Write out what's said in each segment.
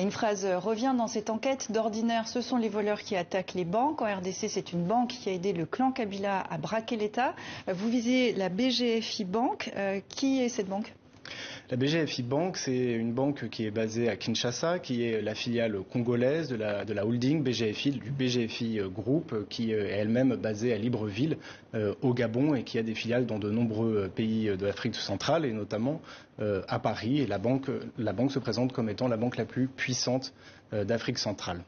Et une phrase revient dans cette enquête. D'ordinaire, ce sont les voleurs qui attaquent les banques. En RDC, c'est une banque qui a aidé le clan Kabila à braquer l'État. Vous visez la BGFI Bank. Qui est cette banque ? La BGFI Bank, c'est une banque qui est basée à Kinshasa, qui est la filiale congolaise de la holding BGFI, du BGFI Group, qui est elle-même basée à Libreville, au Gabon, et qui a des filiales dans de nombreux pays de l'Afrique centrale, et notamment à Paris. Et la banque se présente comme étant la banque la plus puissante d'Afrique centrale.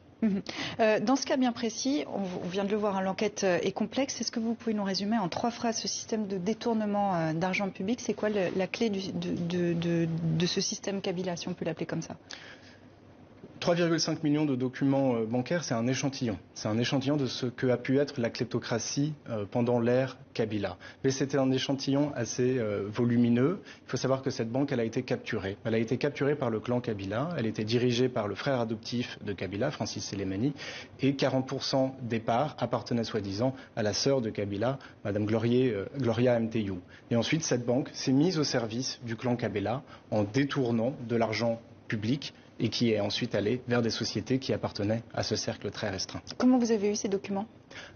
Dans ce cas bien précis, on vient de le voir, l'enquête est complexe. Est-ce que vous pouvez nous résumer en 3 phrases ce système de détournement d'argent public? C'est quoi la clé de ce système Kabila, si on peut l'appeler comme ça? 3,5 millions de documents bancaires, c'est un échantillon. C'est un échantillon de ce que a pu être la kleptocratie pendant l'ère Kabila. Mais c'était un échantillon assez volumineux. Il faut savoir que cette banque, elle a été capturée. Elle a été capturée par le clan Kabila. Elle était dirigée par le frère adoptif de Kabila, Francis Sélémani. Et 40% des parts appartenaient soi-disant à la sœur de Kabila, Madame Gloria Mteyou. Et ensuite, cette banque s'est mise au service du clan Kabila en détournant de l'argent public, et qui est ensuite allé vers des sociétés qui appartenaient à ce cercle très restreint. Comment vous avez eu ces documents ?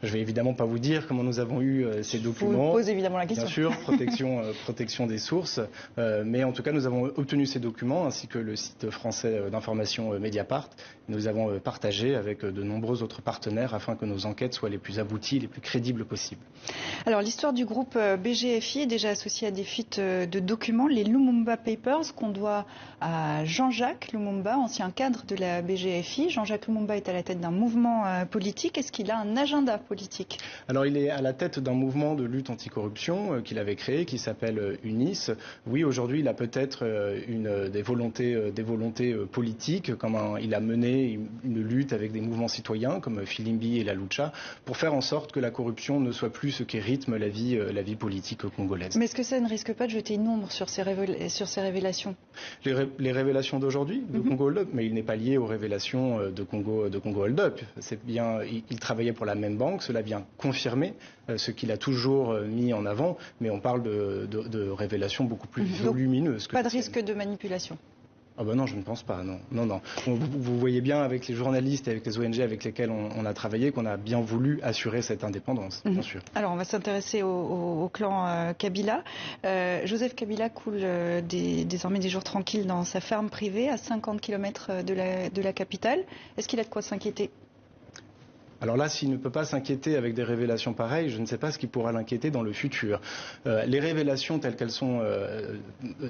Je ne vais évidemment pas vous dire comment nous avons eu ces documents. Je vous pose évidemment la question. Bien sûr, protection des sources. Mais en tout cas, nous avons obtenu ces documents, ainsi que le site français d'information Mediapart. Nous avons partagé avec de nombreux autres partenaires afin que nos enquêtes soient les plus abouties, les plus crédibles possibles. Alors, l'histoire du groupe BGFI est déjà associée à des fuites de documents, les Lumumba Papers, qu'on doit à Jean-Jacques Lumumba, ancien cadre de la BGFI. Jean-Jacques Lumumba est à la tête d'un mouvement politique. Est-ce qu'il a un agenda politique? Alors, il est à la tête d'un mouvement de lutte anticorruption qu'il avait créé, qui s'appelle UNIS. Oui, aujourd'hui, il a peut-être des volontés politiques, comme il a mené une lutte avec des mouvements citoyens, comme Filimbi et la Lucha, pour faire en sorte que la corruption ne soit plus ce qui rythme la vie politique congolaise. Mais est-ce que ça ne risque pas de jeter une ombre sur ces révélations? Les révélations d'aujourd'hui de Congo Hold Up, mais il n'est pas lié aux révélations de Congo Hold Up. C'est bien, il travaillait pour la même banque, cela vient confirmer ce qu'il a toujours mis en avant, mais on parle de révélations beaucoup plus volumineuses. Pas de risque de manipulation? Ah ben non, je ne pense pas, non. Vous voyez bien avec les journalistes et avec les ONG avec lesquels on a travaillé qu'on a bien voulu assurer cette indépendance, bien sûr. Alors on va s'intéresser au clan Kabila. Joseph Kabila coule désormais des jours tranquilles dans sa ferme privée à 50 km de la capitale. Est-ce qu'il a de quoi s'inquiéter? Alors là, s'il ne peut pas s'inquiéter avec des révélations pareilles, je ne sais pas ce qui pourra l'inquiéter dans le futur. Les révélations telles qu'elles sont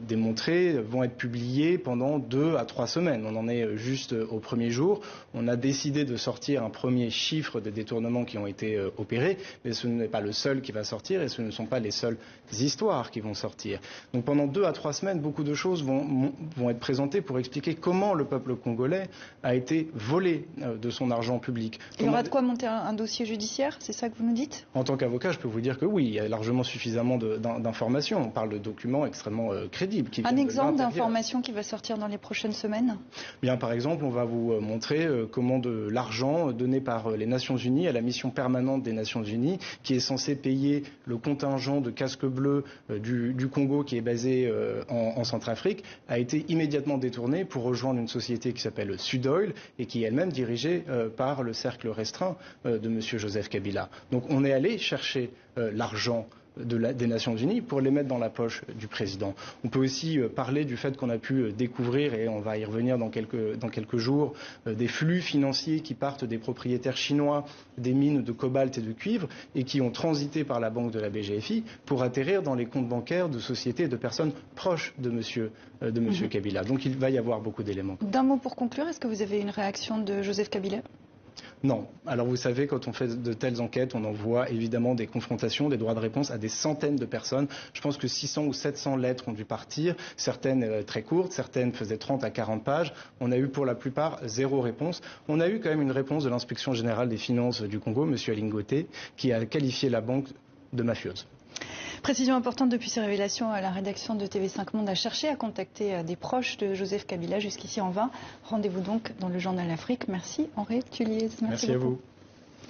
démontrées vont être publiées pendant 2 à 3 semaines. On en est juste au premier jour. On a décidé de sortir un premier chiffre des détournements qui ont été opérés, mais ce n'est pas le seul qui va sortir et ce ne sont pas les seules histoires qui vont sortir. Donc pendant 2 à 3 semaines, beaucoup de choses vont être présentées pour expliquer comment le peuple congolais a été volé de son argent public. Il y aura de quoi monter un dossier judiciaire, c'est ça que vous nous dites? En tant qu'avocat, je peux vous dire que oui, il y a largement suffisamment d'informations. On parle de documents extrêmement crédibles. Un exemple d'information qui va sortir dans les prochaines semaines? Bien, par exemple, on va vous montrer comment de l'argent donné par les Nations Unies à la mission permanente des Nations Unies, qui est censée payer le contingent de casques bleus du Congo, qui est basé en Centrafrique, a été immédiatement détourné pour rejoindre une société qui s'appelle Sudoil et qui est elle-même dirigée par le cercle restreint de M. Joseph Kabila. Donc on est allé chercher l'argent des Nations Unies pour les mettre dans la poche du président. On peut aussi parler du fait qu'on a pu découvrir, et on va y revenir dans quelques jours, des flux financiers qui partent des propriétaires chinois des mines de cobalt et de cuivre et qui ont transité par la banque de la BGFI pour atterrir dans les comptes bancaires de sociétés et de personnes proches de M. Kabila. Donc il va y avoir beaucoup d'éléments. D'un mot pour conclure, est-ce que vous avez une réaction de Joseph Kabila? Non. Alors vous savez, quand on fait de telles enquêtes, on envoie évidemment des confrontations, des droits de réponse à des centaines de personnes. Je pense que 600 ou 700 lettres ont dû partir, certaines très courtes, certaines faisaient 30 à 40 pages. On a eu pour la plupart 0 réponse. On a eu quand même une réponse de l'inspection générale des finances du Congo, M. Alingote, qui a qualifié la banque de mafieuse. Précision importante, depuis ces révélations, la rédaction de TV5 Monde a cherché à contacter des proches de Joseph Kabila, jusqu'ici en vain. Rendez-vous donc dans le journal Afrique. Merci Henri Tulliez. Merci à vous.